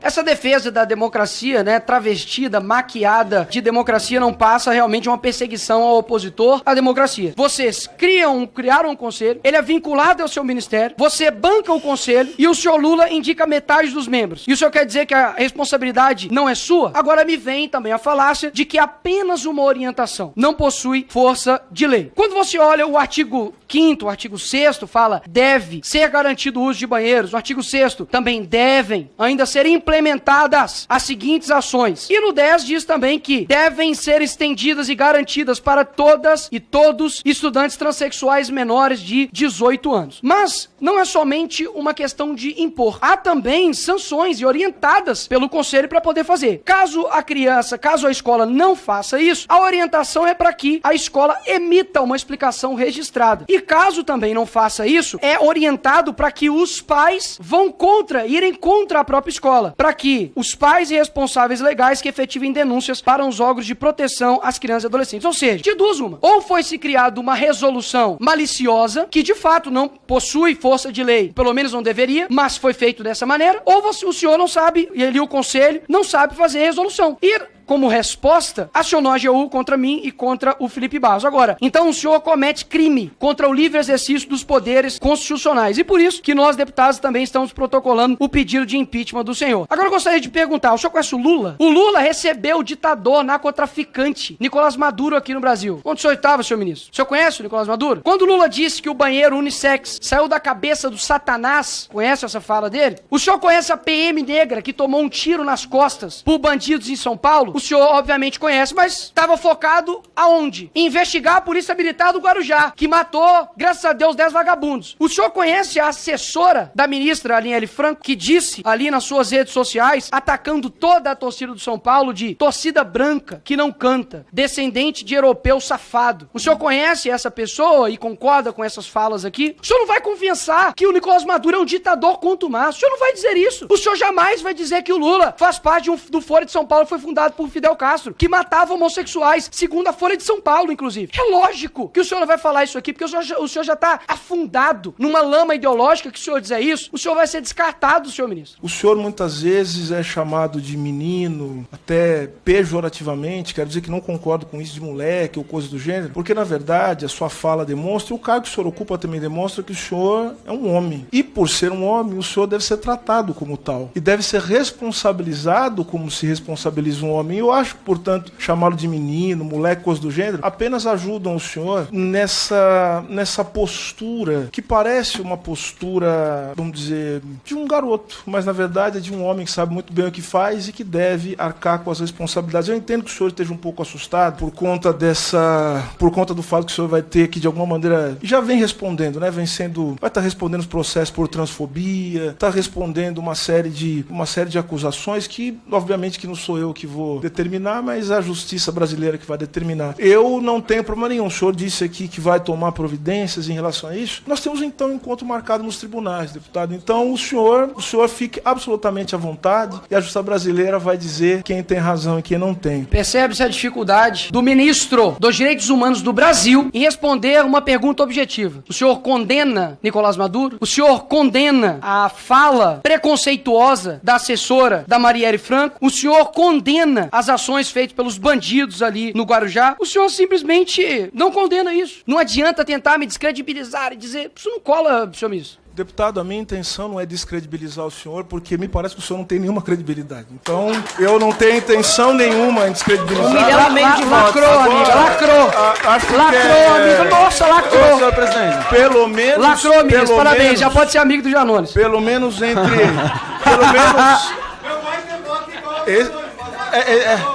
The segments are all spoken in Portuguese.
Essa defesa da democracia, né, travestida, maquiada de democracia, não passa realmente de uma perseguição ao opositor à democracia. Vocês criaram um conselho, ele é vinculado ao seu ministério, você banca o conselho e o senhor Lula indica metade dos membros. E o senhor quer dizer que a responsabilidade não é sua? Agora me vem também a falácia de que apenas uma orientação não possui força de lei. Quando você olha o artigo 5º, o artigo 6º, fala deve ser garantido o uso de banheiros. No artigo 6º também devem ainda ser implementadas as seguintes ações. E no 10 diz também que devem ser estendidas e garantidas para todas e todos estudantes transexuais menores de 18 anos. Mas não é somente uma questão de impor. Há também sanções e orientadas pelo conselho para poder fazer. Caso a escola não faça isso, a orientação é para que a escola emita uma explicação registrada. E caso também não faça isso, é orientado para que os pais irem contra a própria escola, para que os pais e responsáveis legais que efetivem denúncias para os órgãos de proteção às crianças e adolescentes. Ou seja, de duas uma. Ou foi-se criada uma resolução maliciosa, que de fato não possui força de lei, pelo menos não deveria, mas foi feito dessa maneira, ou o senhor não sabe, e ali o conselho não sabe fazer resolução. E como resposta, acionou a AGU contra mim e contra o Felipe Barros. Agora, então o senhor comete crime contra o livre exercício dos poderes constitucionais. E por isso que nós, deputados, também estamos protocolando o pedido de impeachment do senhor. Agora eu gostaria de perguntar, o senhor conhece o Lula? O Lula recebeu o ditador narcotraficante Nicolás Maduro aqui no Brasil. Onde o senhor estava, senhor ministro? O senhor conhece o Nicolás Maduro? Quando o Lula disse que o banheiro unissex saiu da cabeça do Satanás, conhece essa fala dele? O senhor conhece a PM negra que tomou um tiro nas costas por bandidos em São Paulo? O senhor obviamente conhece, mas estava focado aonde? Em investigar a Polícia Militar do Guarujá, que matou, graças a Deus, 10 vagabundos. O senhor conhece a assessora da ministra Aline Franco, que disse ali nas suas redes sociais, atacando toda a torcida do São Paulo, de torcida branca que não canta, descendente de europeu safado. O senhor conhece essa pessoa e concorda com essas falas aqui? O senhor não vai confessar que o Nicolás Maduro é um ditador contumaz. O senhor não vai dizer isso. O senhor jamais vai dizer que o Lula faz parte do Foro de São Paulo, que foi fundado por Fidel Castro, que matava homossexuais, segundo a Folha de São Paulo, inclusive. É lógico que o senhor não vai falar isso aqui, porque o senhor já está afundado numa lama ideológica que o senhor dizer isso, o senhor vai ser descartado, senhor ministro. O senhor muitas vezes é chamado de menino, até pejorativamente, quero dizer que não concordo com isso de moleque ou coisa do gênero, porque na verdade a sua fala demonstra, o cargo que o senhor ocupa também demonstra que o senhor é um homem. E por ser um homem, o senhor deve ser tratado como tal. E deve ser responsabilizado como se responsabiliza um homem. Eu acho, portanto, chamá-lo de menino, moleque, coisa do gênero, apenas ajudam o senhor nessa postura, que parece uma postura, vamos dizer, de um garoto, mas na verdade é de um homem que sabe muito bem o que faz e que deve arcar com as responsabilidades. Eu entendo que o senhor esteja um pouco assustado por conta do fato que o senhor vai ter que, de alguma maneira, já vem respondendo, né? Vai estar respondendo os processos por transfobia, está respondendo uma série de acusações que, obviamente, que não sou eu que vou determinar, mas é a justiça brasileira que vai determinar. Eu não tenho problema nenhum. O senhor disse aqui que vai tomar providências em relação a isso. Nós temos, então, um encontro marcado nos tribunais, deputado. Então, o senhor fique absolutamente à vontade e a justiça brasileira vai dizer quem tem razão e quem não tem. Percebe-se a dificuldade do ministro dos Direitos Humanos do Brasil em responder uma pergunta objetiva. O senhor condena Nicolás Maduro? O senhor condena a fala preconceituosa da assessora da Marielle Franco? O senhor condena as ações feitas pelos bandidos ali no Guarujá? O senhor simplesmente não condena isso. Não adianta tentar me descredibilizar e dizer, isso não cola, senhor ministro. Deputado, a minha intenção não é descredibilizar o senhor, porque me parece que o senhor não tem nenhuma credibilidade. Então, eu não tenho intenção nenhuma em descredibilizar. Lacrou, amiga, lacrou. Lacrou, amigo. Nossa, lacrou. Senhor presidente, pelo menos... Lacrou, ministro, parabéns. Já pode ser amigo do Janones. Pelo menos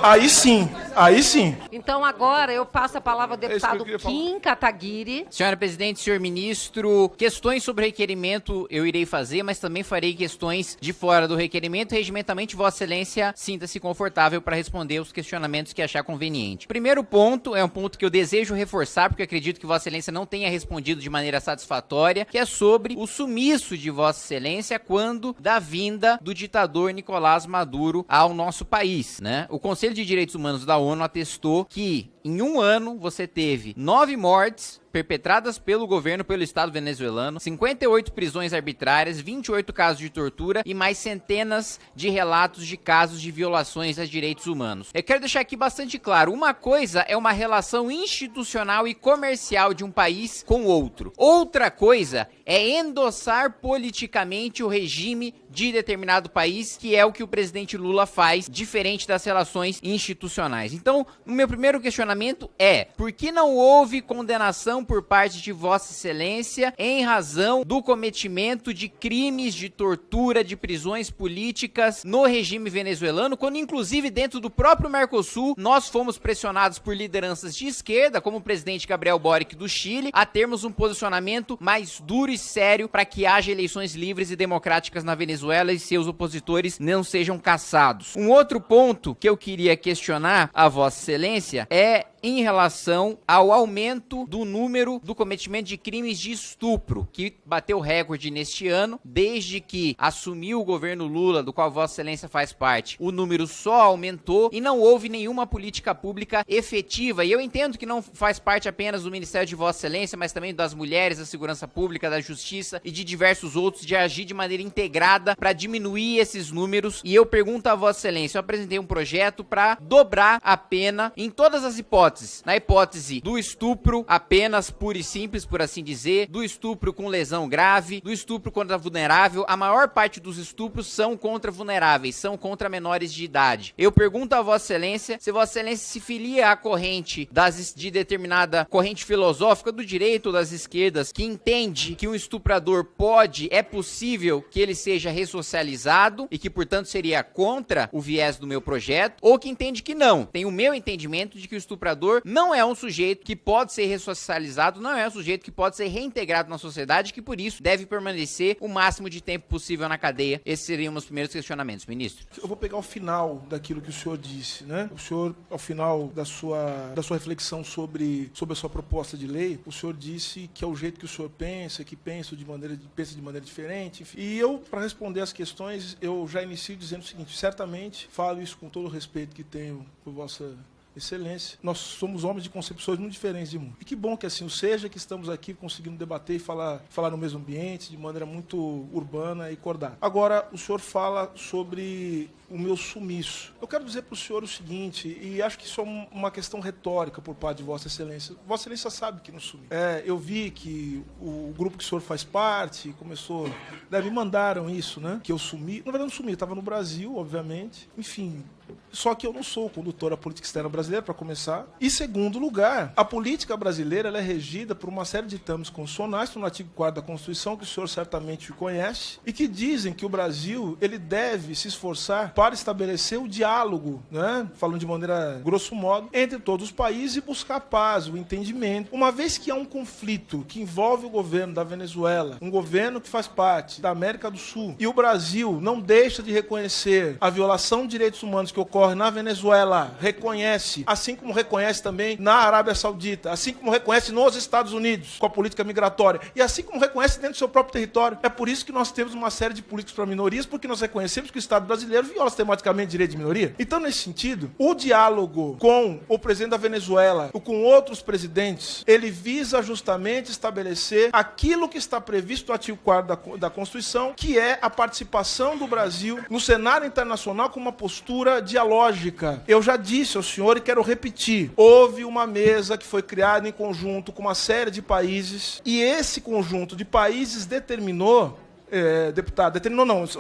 aí sim. Aí sim. Então agora eu passo a palavra ao deputado Kim Kataguiri. Senhora presidente, senhor ministro, questões sobre requerimento eu irei fazer, mas também farei questões de fora do requerimento. Regimentamente, Vossa Excelência, sinta-se confortável para responder os questionamentos que achar conveniente. Primeiro ponto, é um ponto que eu desejo reforçar, porque acredito que Vossa Excelência não tenha respondido de maneira satisfatória, que é sobre o sumiço de Vossa Excelência quando da vinda do ditador Nicolás Maduro ao nosso país, né? O Conselho de Direitos Humanos da ONU atestou que em um ano você teve 9 mortes perpetradas pelo governo, pelo Estado venezuelano, 58 prisões arbitrárias, 28 casos de tortura e mais centenas de relatos de casos de violações a direitos humanos. Eu quero deixar aqui bastante claro, uma coisa é uma relação institucional e comercial de um país com outro. Outra coisa é endossar politicamente o regime de determinado país, que é o que o presidente Lula faz, diferente das relações institucionais. Então, o meu primeiro questionamento é: por que não houve condenação por parte de Vossa Excelência em razão do cometimento de crimes de tortura, de prisões políticas no regime venezuelano, quando inclusive dentro do próprio Mercosul nós fomos pressionados por lideranças de esquerda, como o presidente Gabriel Boric do Chile, a termos um posicionamento mais duro e sério para que haja eleições livres e democráticas na Venezuela e seus opositores não sejam caçados. Um outro ponto que eu queria questionar a Vossa Excelência é em relação ao aumento do número do cometimento de crimes de estupro, que bateu recorde neste ano, desde que assumiu o governo Lula, do qual Vossa Excelência faz parte. O número só aumentou e não houve nenhuma política pública efetiva. E eu entendo que não faz parte apenas do Ministério de Vossa Excelência, mas também das mulheres, da segurança pública, da justiça e de diversos outros, de agir de maneira integrada para diminuir esses números. E eu pergunto a Vossa Excelência, eu apresentei um projeto para dobrar a pena em todas as hipóteses. Na hipótese do estupro apenas puro e simples, por assim dizer, do estupro com lesão grave, do estupro contra vulnerável. A maior parte dos estupros são contra vulneráveis, são contra menores de idade. Eu pergunto a Vossa Excelência se Vossa Excelência se filia à corrente de determinada corrente filosófica do direito ou das esquerdas, que entende que um estuprador é possível que ele seja ressocializado e que, portanto, seria contra o viés do meu projeto, ou que entende que não. Tem o meu entendimento de que o estuprador não é um sujeito que pode ser ressocializado, não é um sujeito que pode ser reintegrado na sociedade, que por isso deve permanecer o máximo de tempo possível na cadeia. Esses seriam meus primeiros questionamentos, ministro. Eu vou pegar o final daquilo que o senhor disse, né? O senhor, ao final da sua reflexão sobre a sua proposta de lei, o senhor disse que é o jeito que o senhor pensa, que pensa de maneira diferente. Enfim. E eu, para responder as questões, eu já inicio dizendo o seguinte: certamente, falo isso com todo o respeito que tenho por Vossa Excelência, nós somos homens de concepções muito diferentes de mundo. E que bom que assim o seja, que estamos aqui conseguindo debater e falar no mesmo ambiente, de maneira muito urbana e cordada. Agora, o senhor fala sobre o meu sumiço. Eu quero dizer para o senhor o seguinte, e acho que isso é uma questão retórica por parte de Vossa Excelência. Vossa Excelência sabe que não sumi. Eu vi que o grupo que o senhor faz parte começou... me mandaram isso, né? Que eu sumi. Na verdade, não sumi, eu estava no Brasil, obviamente. Enfim... Só que eu não sou condutor da política externa brasileira, para começar. E, segundo lugar, a política brasileira ela é regida por uma série de ditames constitucionais, no artigo 4º da Constituição, que o senhor certamente conhece, e que dizem que o Brasil ele deve se esforçar para estabelecer o diálogo, né, falando de maneira grosso modo, entre todos os países e buscar a paz, o entendimento. Uma vez que há um conflito que envolve o governo da Venezuela, um governo que faz parte da América do Sul, e o Brasil não deixa de reconhecer a violação de direitos humanos que ocorre na Venezuela, reconhece, assim como reconhece também na Arábia Saudita, assim como reconhece nos Estados Unidos, com a política migratória, e assim como reconhece dentro do seu próprio território. É por isso que nós temos uma série de políticas para minorias, porque nós reconhecemos que o Estado brasileiro viola sistematicamente direito de minoria. Então, nesse sentido, o diálogo com o presidente da Venezuela ou com outros presidentes, ele visa justamente estabelecer aquilo que está previsto no artigo 4º da Constituição, que é a participação do Brasil no cenário internacional com uma postura dialógica. Eu já disse ao senhor e quero repetir, houve uma mesa que foi criada em conjunto com uma série de países e esse conjunto de países determinou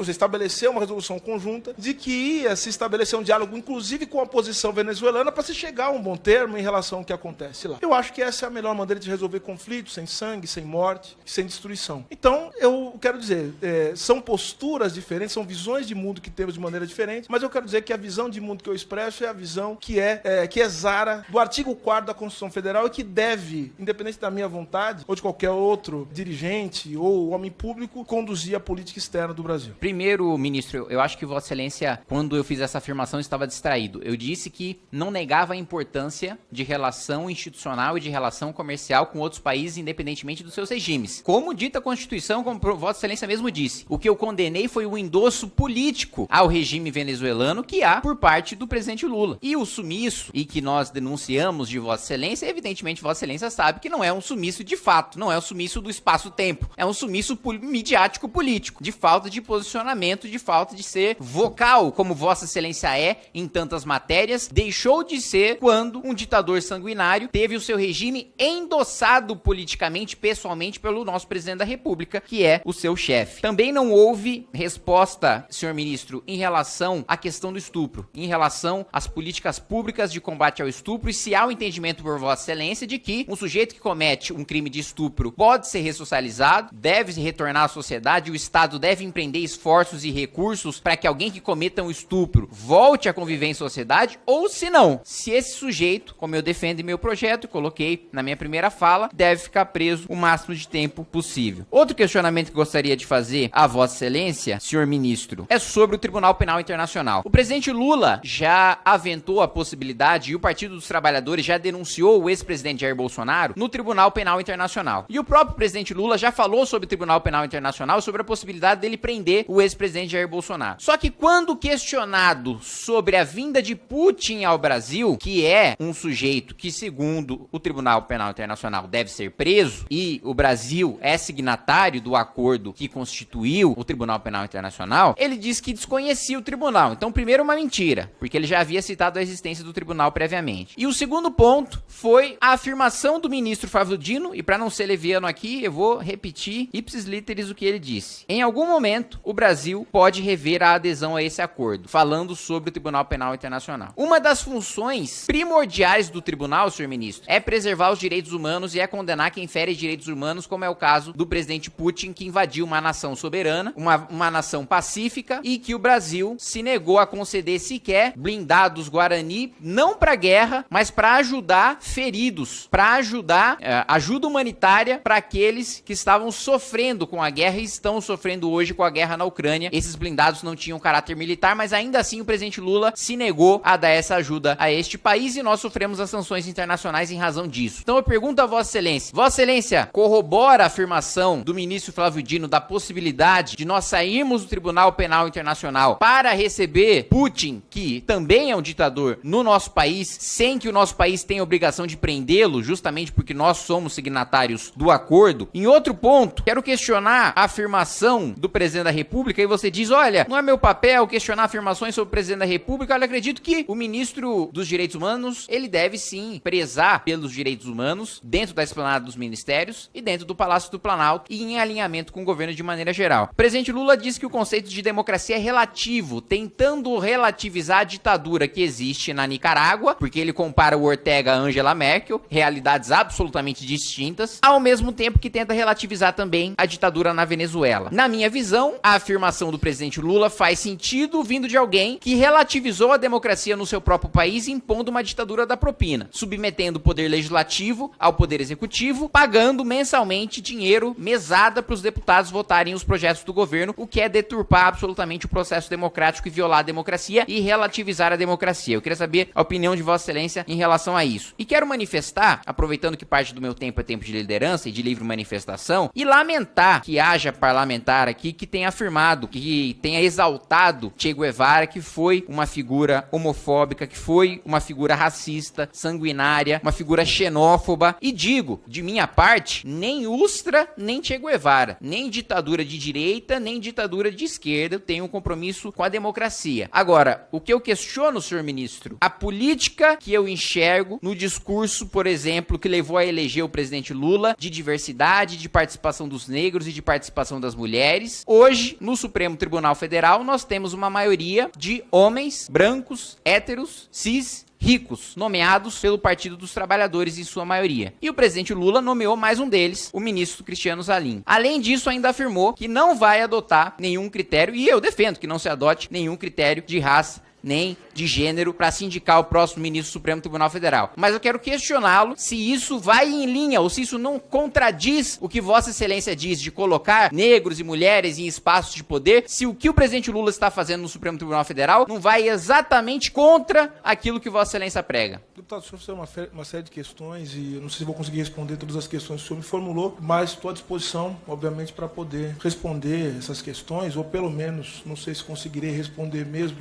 estabeleceu uma resolução conjunta de que ia se estabelecer um diálogo, inclusive com a oposição venezuelana, para se chegar a um bom termo em relação ao que acontece lá. Eu acho que essa é a melhor maneira de resolver conflitos, sem sangue, sem morte, sem destruição. Então, eu quero dizer, são posturas diferentes, são visões de mundo que temos de maneira diferente, mas eu quero dizer que a visão de mundo que eu expresso é a visão que exara do artigo 4º da Constituição Federal e que deve, independente da minha vontade, ou de qualquer outro dirigente ou homem público, conduzir conduzir a política externa do Brasil. Primeiro, ministro, eu acho que Vossa Excelência, quando eu fiz essa afirmação, estava distraído. Eu disse que não negava a importância de relação institucional e de relação comercial com outros países, independentemente dos seus regimes. Como dita a Constituição, como Vossa Excelência mesmo disse, o que eu condenei foi o endosso político ao regime venezuelano que há por parte do presidente Lula. E o sumiço, e que nós denunciamos de Vossa Excelência, evidentemente Vossa Excelência sabe que não é um sumiço de fato, não é um sumiço do espaço-tempo, é um sumiço midiático político, de falta de posicionamento, de falta de ser vocal, como Vossa Excelência é em tantas matérias, deixou de ser quando um ditador sanguinário teve o seu regime endossado politicamente, pessoalmente, pelo nosso presidente da República, que é o seu chefe. Também não houve resposta, senhor ministro, em relação à questão do estupro, em relação às políticas públicas de combate ao estupro, e se há o entendimento por Vossa Excelência de que um sujeito que comete um crime de estupro pode ser ressocializado, deve retornar à sociedade, o Estado deve empreender esforços e recursos para que alguém que cometa um estupro volte a conviver em sociedade, ou se não, se esse sujeito, como eu defendo em meu projeto, coloquei na minha primeira fala, deve ficar preso o máximo de tempo possível. Outro questionamento que gostaria de fazer a Vossa Excelência, senhor ministro, é sobre o Tribunal Penal Internacional. O presidente Lula já aventou a possibilidade, e o Partido dos Trabalhadores já denunciou o ex-presidente Jair Bolsonaro no Tribunal Penal Internacional. E o próprio presidente Lula já falou sobre o Tribunal Penal Internacional, sobre a possibilidade dele prender o ex-presidente Jair Bolsonaro. Só que quando questionado sobre a vinda de Putin ao Brasil, que é um sujeito que, segundo o Tribunal Penal Internacional, deve ser preso, e o Brasil é signatário do acordo que constituiu o Tribunal Penal Internacional, ele diz que desconhecia o tribunal. Então, primeiro, uma mentira, porque ele já havia citado a existência do tribunal previamente. E o segundo ponto foi a afirmação do ministro Flávio Dino, e para não ser leviano aqui, eu vou repetir ipsis literis o que ele disse. Em algum momento, o Brasil pode rever a adesão a esse acordo, falando sobre o Tribunal Penal Internacional. Uma das funções primordiais do tribunal, senhor ministro, é preservar os direitos humanos e é condenar quem fere direitos humanos, como é o caso do presidente Putin, que invadiu uma nação soberana, uma nação pacífica, e que o Brasil se negou a conceder sequer blindados Guarani, não para guerra, mas para ajudar feridos, para ajudar ajuda humanitária para aqueles que estavam sofrendo com a guerra e estão sofrendo hoje com a guerra na Ucrânia. Esses blindados não tinham caráter militar, mas ainda assim o presidente Lula se negou a dar essa ajuda a este país, e nós sofremos as sanções internacionais em razão disso. Então eu pergunto a Vossa Excelência corrobora a afirmação do ministro Flávio Dino da possibilidade de nós sairmos do Tribunal Penal Internacional para receber Putin, que também é um ditador, no nosso país, sem que o nosso país tenha obrigação de prendê-lo, justamente porque nós somos signatários do acordo? Em outro ponto, quero questionar a afirmação do presidente da República, e você diz, olha, não é meu papel questionar afirmações sobre o presidente da República. Olha, acredito que o ministro dos Direitos Humanos, ele deve sim prezar pelos direitos humanos dentro da esplanada dos ministérios e dentro do Palácio do Planalto, e em alinhamento com o governo de maneira geral. O presidente Lula disse que o conceito de democracia é relativo, tentando relativizar a ditadura que existe na Nicarágua, porque ele compara o Ortega a Angela Merkel, realidades absolutamente distintas, ao mesmo tempo que tenta relativizar também a ditadura na Venezuela. Na minha visão, a afirmação do presidente Lula faz sentido vindo de alguém que relativizou a democracia no seu próprio país, impondo uma ditadura da propina, submetendo o poder legislativo ao poder executivo, pagando mensalmente dinheiro, mesada, para os deputados votarem os projetos do governo, o que é deturpar absolutamente o processo democrático e violar a democracia e relativizar a democracia. Eu queria saber a opinião de Vossa Excelência em relação a isso. E quero manifestar, aproveitando que parte do meu tempo é tempo de liderança e de livre manifestação, e lamentar que haja parlamentar aqui que tenha afirmado, que tenha exaltado Che Guevara, que foi uma figura homofóbica, que foi uma figura racista, sanguinária, uma figura xenófoba. E digo, de minha parte, nem Ustra, nem Che Guevara, nem ditadura de direita, nem ditadura de esquerda, eu tenho um compromisso com a democracia. Agora, o que eu questiono, senhor ministro, a política que eu enxergo no discurso, por exemplo, que levou a eleger o presidente Lula, de diversidade, de participação dos negros e de participação das mulheres. Hoje, no Supremo Tribunal Federal, nós temos uma maioria de homens brancos, héteros, cis, ricos, nomeados pelo Partido dos Trabalhadores em sua maioria. E o presidente Lula nomeou mais um deles, o ministro Cristiano Zanin. Além disso, ainda afirmou que não vai adotar nenhum critério, e eu defendo que não se adote nenhum critério de raça, nem de gênero para se indicar o próximo ministro do Supremo Tribunal Federal. Mas eu quero questioná-lo se isso vai em linha ou se isso não contradiz o que Vossa Excelência diz de colocar negros e mulheres em espaços de poder, se o que o presidente Lula está fazendo no Supremo Tribunal Federal não vai exatamente contra aquilo que Vossa Excelência prega. Deputado, o senhor fez uma série de questões e eu não sei se vou conseguir responder todas as questões que o senhor me formulou, mas estou à disposição, obviamente, para poder responder essas questões, ou pelo menos, não sei se conseguirei responder mesmo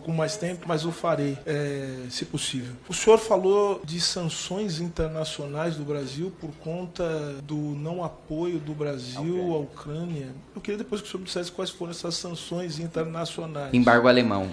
com mais tempo, mas eu farei, se possível. O senhor falou de sanções internacionais do Brasil por conta do não apoio do Brasil à Ucrânia. Eu queria depois que o senhor me dissesse quais foram essas sanções internacionais. Embargo alemão.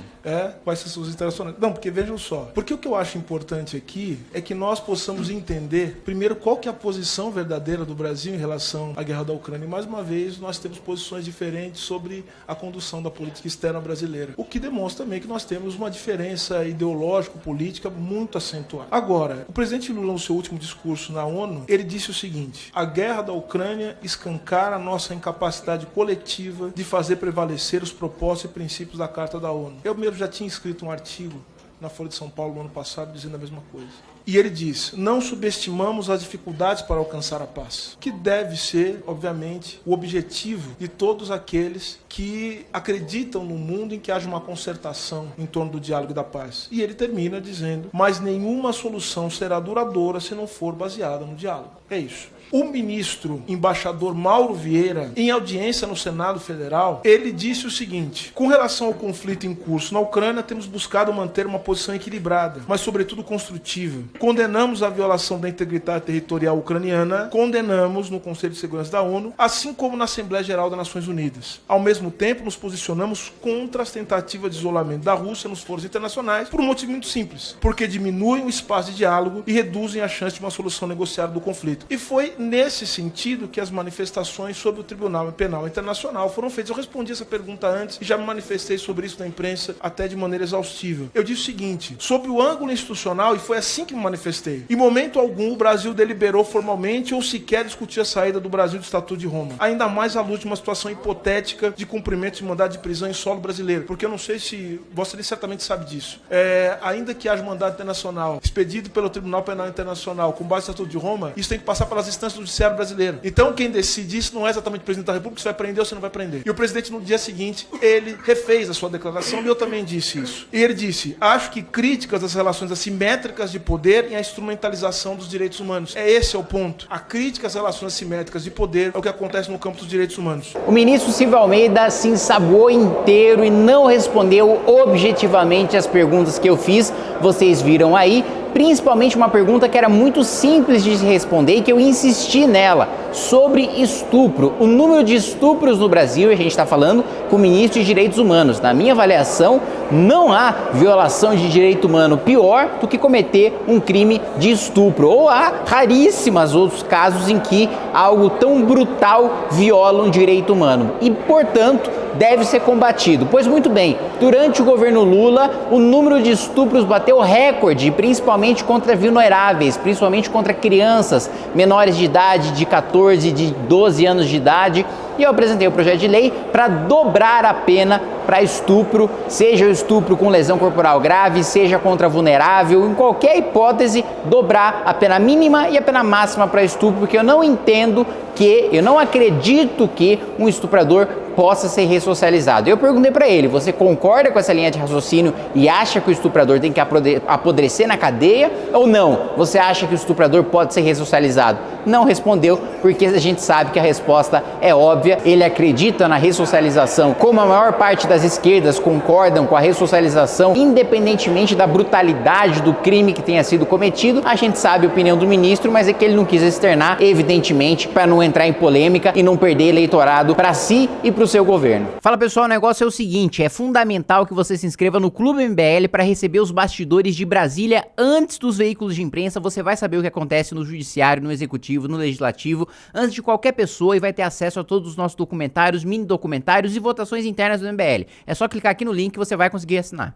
Quais sanções internacionais? Não, porque vejam só, porque o que eu acho importante aqui é que nós possamos entender, primeiro, qual que é a posição verdadeira do Brasil em relação à guerra da Ucrânia. E, mais uma vez, nós temos posições diferentes sobre a condução da política externa brasileira, o que demonstra também que nós temos uma diferença ideológico-política muito acentuada. Agora, o presidente Lula, no seu último discurso na ONU, ele disse o seguinte: a guerra da Ucrânia escancara a nossa incapacidade coletiva de fazer prevalecer os propósitos e princípios da Carta da ONU. Eu mesmo já tinha escrito um artigo na Folha de São Paulo no ano passado dizendo a mesma coisa. E ele diz: não subestimamos as dificuldades para alcançar a paz, que deve ser, obviamente, o objetivo de todos aqueles que acreditam no mundo em que haja uma concertação em torno do diálogo e da paz. E ele termina dizendo: mas nenhuma solução será duradoura se não for baseada no diálogo. É isso. O ministro embaixador Mauro Vieira, em audiência no Senado Federal, ele disse o seguinte: com relação ao conflito em curso na Ucrânia, temos buscado manter uma posição equilibrada, mas sobretudo construtiva. Condenamos a violação da integridade territorial ucraniana, condenamos no Conselho de Segurança da ONU, assim como na Assembleia Geral das Nações Unidas. Ao mesmo tempo, nos posicionamos contra as tentativas de isolamento da Rússia nos foros internacionais por um motivo muito simples: porque diminuem o espaço de diálogo e reduzem a chance de uma solução negociada do conflito. E foi nesse sentido que as manifestações sobre o Tribunal Penal Internacional foram feitas. Eu respondi essa pergunta antes e já me manifestei sobre isso na imprensa até de maneira exaustiva. Eu disse o seguinte: sobre o ângulo institucional, e foi assim que me manifestei, em momento algum o Brasil deliberou formalmente ou sequer discutiu a saída do Brasil do Estatuto de Roma, ainda mais à luz de uma situação hipotética de cumprimento de mandado de prisão em solo brasileiro, porque eu não sei se você certamente sabe disso. Ainda que haja mandado internacional expedido pelo Tribunal Penal Internacional com base no Estatuto de Roma, isso tem que passar pelas instâncias do Judiciário brasileiro. Então quem decide isso não é exatamente o presidente da República, se vai prender ou se não vai prender. E o presidente, no dia seguinte, ele refez a sua declaração e eu também disse isso. E ele disse: acho que críticas das relações assimétricas de poder e a instrumentalização dos direitos humanos. Esse é o ponto. A crítica às relações assimétricas de poder é o que acontece no campo dos direitos humanos. O ministro Silvio Almeida se ensaboou inteiro e não respondeu objetivamente as perguntas que eu fiz. Vocês viram aí. Principalmente uma pergunta que era muito simples de se responder e que eu insisti nela, sobre estupro. O número de estupros no Brasil, a gente está falando com o ministro de Direitos Humanos. Na minha avaliação, não há violação de direito humano pior do que cometer um crime de estupro. Ou há raríssimos outros casos em que algo tão brutal viola um direito humano. E, portanto, deve ser combatido. Pois muito bem, durante o governo Lula, o número de estupros bateu recorde, principalmente contra vulneráveis, principalmente contra crianças menores de idade, de 14, de 12 anos de idade. E eu apresentei o projeto de lei para dobrar a pena para estupro, seja o estupro com lesão corporal grave, seja contra vulnerável, em qualquer hipótese, dobrar a pena mínima e a pena máxima para estupro, porque eu não acredito que um estuprador possa ser ressocializado. Eu perguntei para ele: você concorda com essa linha de raciocínio e acha que o estuprador tem que apodrecer na cadeia ou não? Você acha que o estuprador pode ser ressocializado? Não respondeu, porque a gente sabe que a resposta é óbvia. Ele acredita na ressocialização, como a maior parte das esquerdas concordam com a ressocialização, independentemente da brutalidade do crime que tenha sido cometido. A gente sabe a opinião do ministro, mas é que ele não quis externar, evidentemente, para não entrar em polêmica e não perder eleitorado para si e para o seu governo. Fala pessoal, o negócio é o seguinte: é fundamental que você se inscreva no Clube MBL para receber os bastidores de Brasília antes dos veículos de imprensa. Você vai saber o que acontece no judiciário, no executivo, no legislativo, antes de qualquer pessoa, e vai ter acesso a todos os nossos documentários, mini documentários e votações internas do MBL. É só clicar aqui no link que você vai conseguir assinar.